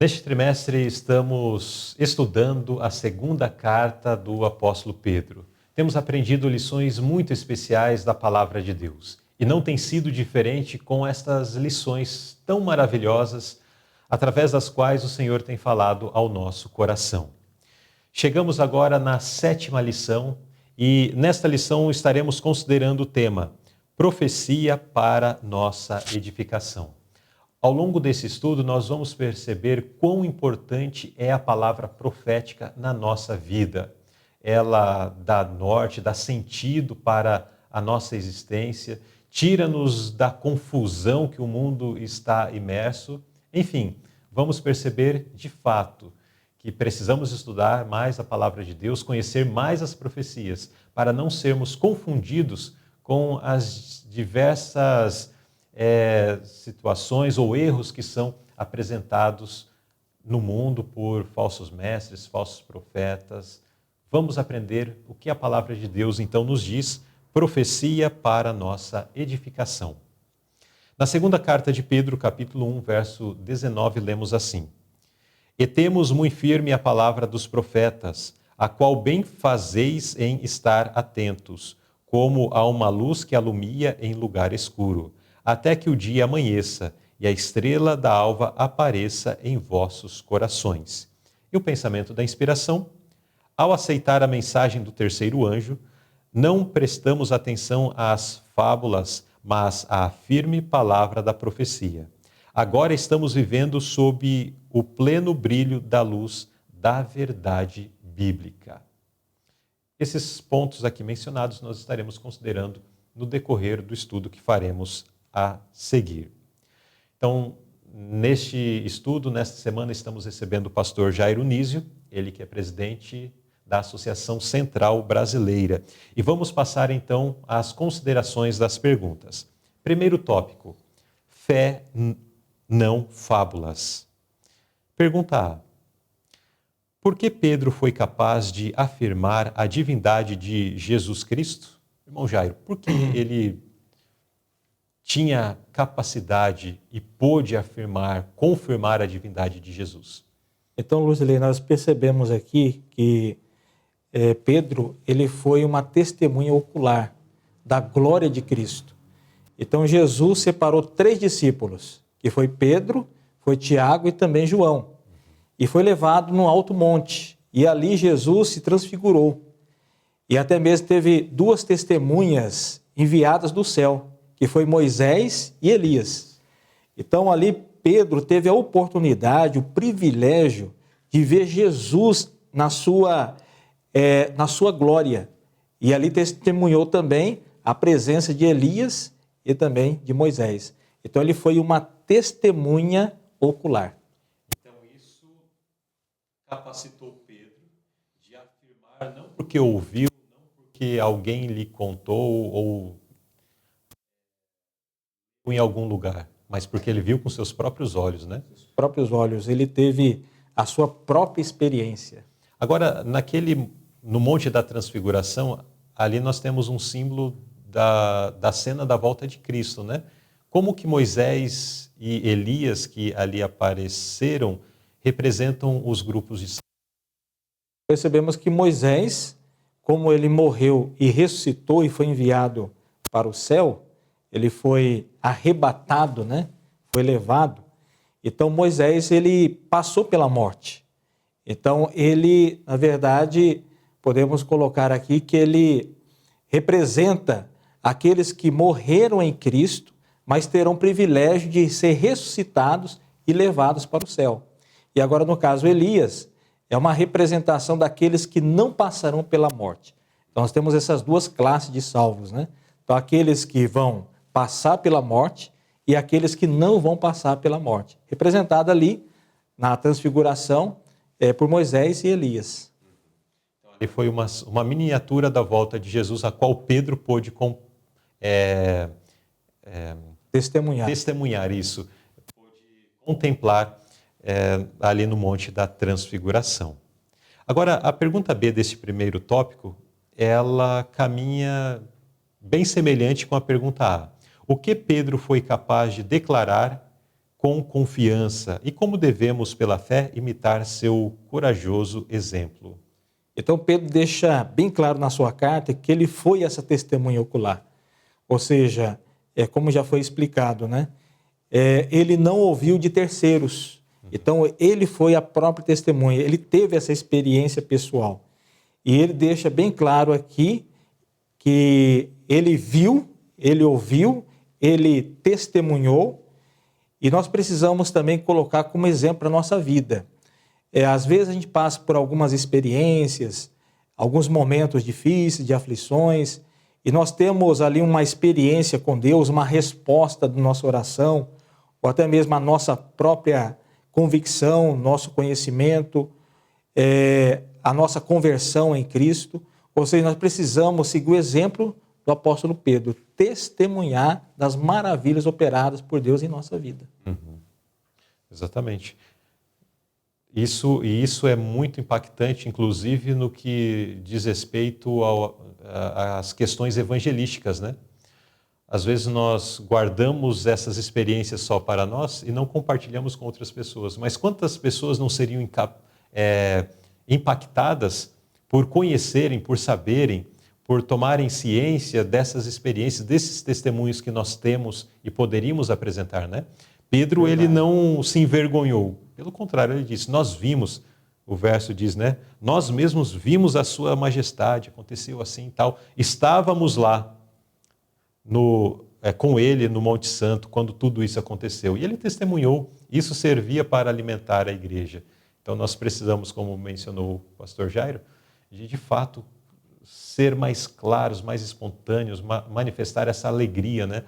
Neste trimestre estamos estudando a segunda carta do apóstolo Pedro. Temos aprendido lições muito especiais da palavra de Deus. E não tem sido diferente com estas lições tão maravilhosas, através das quais o Senhor tem falado ao nosso coração. Chegamos agora na 7ª lição e nesta lição estaremos considerando o tema Profecia para nossa edificação. Ao longo desse estudo, nós vamos perceber quão importante é a palavra profética na nossa vida. Ela dá norte, dá sentido para a nossa existência, tira-nos da confusão que o mundo está imerso. Enfim, vamos perceber de fato que precisamos estudar mais a palavra de Deus, conhecer mais as profecias, para não sermos confundidos com as diversas situações ou erros que são apresentados no mundo por falsos mestres, falsos profetas. Vamos aprender o que a palavra de Deus então nos diz, profecia para nossa edificação. Na segunda carta de Pedro, capítulo 1, verso 19, lemos assim: E temos muito firme a palavra dos profetas, a qual bem fazeis em estar atentos, como a uma luz que alumia em lugar escuro, até que o dia amanheça e a estrela da alva apareça em vossos corações. E o pensamento da inspiração: ao aceitar a mensagem do terceiro anjo, não prestamos atenção às fábulas, mas à firme palavra da profecia. Agora estamos vivendo sob o pleno brilho da luz da verdade bíblica. Esses pontos aqui mencionados nós estaremos considerando no decorrer do estudo que faremos a seguir. Então, neste estudo, nesta semana, estamos recebendo o pastor Jairo Nísio, ele que é presidente da Associação Central Brasileira. E vamos passar então às considerações das perguntas. Primeiro tópico: fé, não fábulas. Pergunta A: por que Pedro foi capaz de afirmar a divindade de Jesus Cristo? Irmão Jairo, por que ele tinha capacidade e pôde afirmar, confirmar a divindade de Jesus? Então, Luzilei, nós percebemos aqui que Pedro ele foi uma testemunha ocular da glória de Cristo. Então, Jesus separou 3 discípulos, que foi Pedro, foi Tiago e também João, e foi levado no alto monte, e ali Jesus se transfigurou. E até mesmo teve 2 testemunhas enviadas do céu, que foi Moisés e Elias. Então ali Pedro teve a oportunidade, o privilégio de ver Jesus na sua glória. E ali testemunhou também a presença de Elias e também de Moisés. Então ele foi uma testemunha ocular. Então isso capacitou Pedro de afirmar, não porque ouviu, não porque alguém lhe contou ou em algum lugar, mas porque ele viu com seus próprios olhos, né? Os próprios olhos, ele teve a sua própria experiência. Agora, no Monte da Transfiguração, ali nós temos um símbolo da cena da volta de Cristo, né? Como que Moisés e Elias, que ali apareceram, representam os grupos de... Percebemos que Moisés, como ele morreu e ressuscitou e foi enviado para o céu, ele foi arrebatado, né? Foi levado. Então Moisés, ele passou pela morte. Então ele, na verdade, podemos colocar aqui que ele representa aqueles que morreram em Cristo, mas terão o privilégio de ser ressuscitados e levados para o céu. E agora, no caso, Elias é uma representação daqueles que não passarão pela morte. Então nós temos essas 2 classes de salvos, né? Então aqueles que vão passar pela morte e aqueles que não vão passar pela morte. Representada ali na transfiguração por Moisés e Elias. Então, ali foi uma miniatura da volta de Jesus, a qual Pedro pôde testemunhar isso, pôde contemplar ali no Monte da Transfiguração. Agora, a pergunta B desse primeiro tópico, ela caminha bem semelhante com a pergunta A. O que Pedro foi capaz de declarar com confiança e como devemos, pela fé, imitar seu corajoso exemplo. Então Pedro deixa bem claro na sua carta que ele foi essa testemunha ocular. Ou seja, como já foi explicado, né? Ele não ouviu de terceiros. Então ele foi a própria testemunha, ele teve essa experiência pessoal. E ele deixa bem claro aqui que ele viu, ele ouviu, ele testemunhou, e nós precisamos também colocar como exemplo para a nossa vida. Às vezes a gente passa por algumas experiências, alguns momentos difíceis, de aflições, e nós temos ali uma experiência com Deus, uma resposta da nossa oração, ou até mesmo a nossa própria convicção, nosso conhecimento, a nossa conversão em Cristo. Ou seja, nós precisamos seguir o exemplo do apóstolo Pedro, testemunhar das maravilhas operadas por Deus em nossa vida. Exatamente. Isso é muito impactante, inclusive no que diz respeito às questões evangelísticas, né? Às vezes nós guardamos essas experiências só para nós e não compartilhamos com outras pessoas. Mas quantas pessoas não seriam impactadas por conhecerem, por saberem, por tomarem ciência dessas experiências, desses testemunhos que nós temos e poderíamos apresentar, né? Pedro, ele não se envergonhou. Pelo contrário, ele disse, nós vimos, o verso diz, né? Nós mesmos vimos a sua majestade, aconteceu assim e tal. Estávamos lá com ele no Monte Santo quando tudo isso aconteceu. E ele testemunhou, isso servia para alimentar a igreja. Então nós precisamos, como mencionou o pastor Jairo, de fato ser mais claros, mais espontâneos, manifestar essa alegria, né?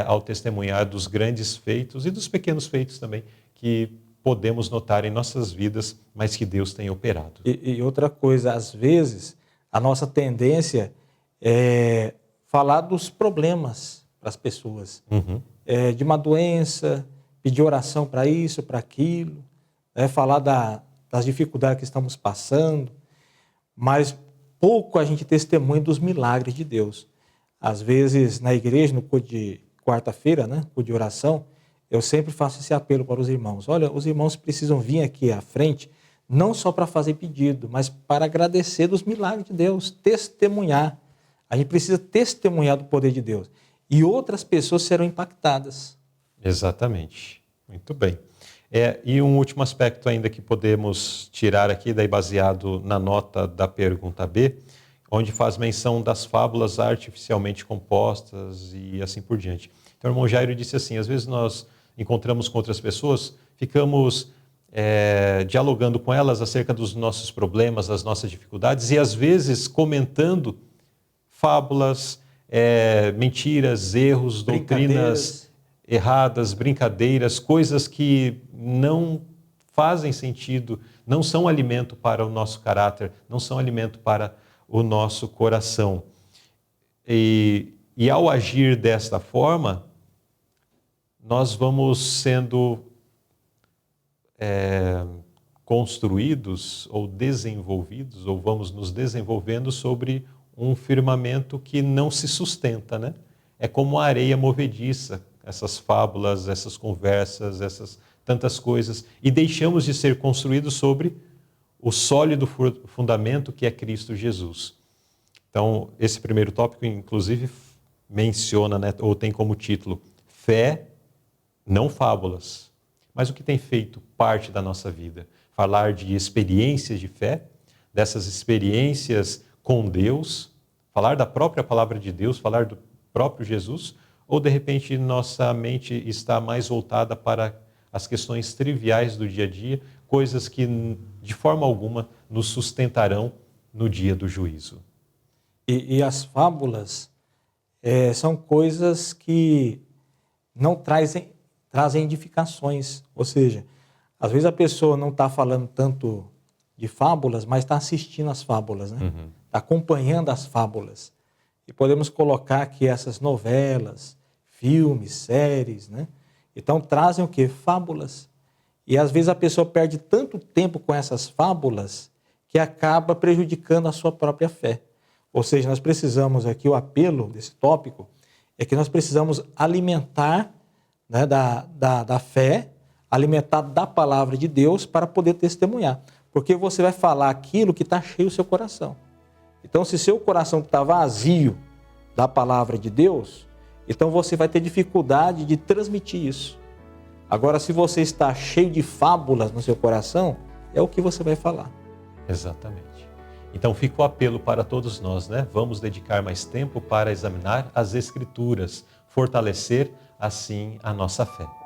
Ao testemunhar dos grandes feitos e dos pequenos feitos também que podemos notar em nossas vidas, mas que Deus tem operado. E outra coisa, às vezes, a nossa tendência é falar dos problemas para as pessoas, de uma doença, pedir oração para isso, para aquilo, falar das dificuldades que estamos passando, mas pouco a gente testemunha dos milagres de Deus. Às vezes, na igreja, no culto de quarta-feira, né, culto de oração, eu sempre faço esse apelo para os irmãos. Olha, os irmãos precisam vir aqui à frente, não só para fazer pedido, mas para agradecer dos milagres de Deus, testemunhar. A gente precisa testemunhar do poder de Deus. E outras pessoas serão impactadas. Exatamente. Muito bem. E um último aspecto ainda que podemos tirar aqui, daí baseado na nota da pergunta B, onde faz menção das fábulas artificialmente compostas e assim por diante. Então, o irmão Jairo disse assim, às vezes nós encontramos com outras pessoas, ficamos dialogando com elas acerca dos nossos problemas, das nossas dificuldades, e às vezes comentando fábulas, mentiras, erros, doutrinas erradas, brincadeiras, coisas que não fazem sentido, não são alimento para o nosso caráter, não são alimento para o nosso coração. E ao agir desta forma, nós vamos sendo construídos ou desenvolvidos, ou vamos nos desenvolvendo sobre um firmamento que não se sustenta, né? É como a areia movediça, essas fábulas, essas conversas, essas tantas coisas, e deixamos de ser construídos sobre o sólido fundamento que é Cristo Jesus. Então, esse primeiro tópico, inclusive, menciona, né, ou tem como título, fé, não fábulas. Mas o que tem feito parte da nossa vida? Falar de experiências de fé, dessas experiências com Deus, falar da própria palavra de Deus, falar do próprio Jesus, ou de repente nossa mente está mais voltada para as questões triviais do dia a dia, coisas que de forma alguma nos sustentarão no dia do juízo. E as fábulas são coisas que não trazem edificações, ou seja, às vezes a pessoa não está falando tanto de fábulas, mas está assistindo às fábulas, né? Está acompanhando as fábulas. E podemos colocar que essas novelas, filmes, séries, né? Então trazem o quê? Fábulas. E às vezes a pessoa perde tanto tempo com essas fábulas que acaba prejudicando a sua própria fé. Ou seja, nós precisamos aqui, o apelo desse tópico, é que nós precisamos alimentar né, da fé, alimentado da palavra de Deus para poder testemunhar. Porque você vai falar aquilo que está cheio do seu coração. Então, se seu coração está vazio da palavra de Deus, então você vai ter dificuldade de transmitir isso. Agora, se você está cheio de fábulas no seu coração, é o que você vai falar. Exatamente. Então fica o apelo para todos nós, né? Vamos dedicar mais tempo para examinar as Escrituras, fortalecer assim a nossa fé.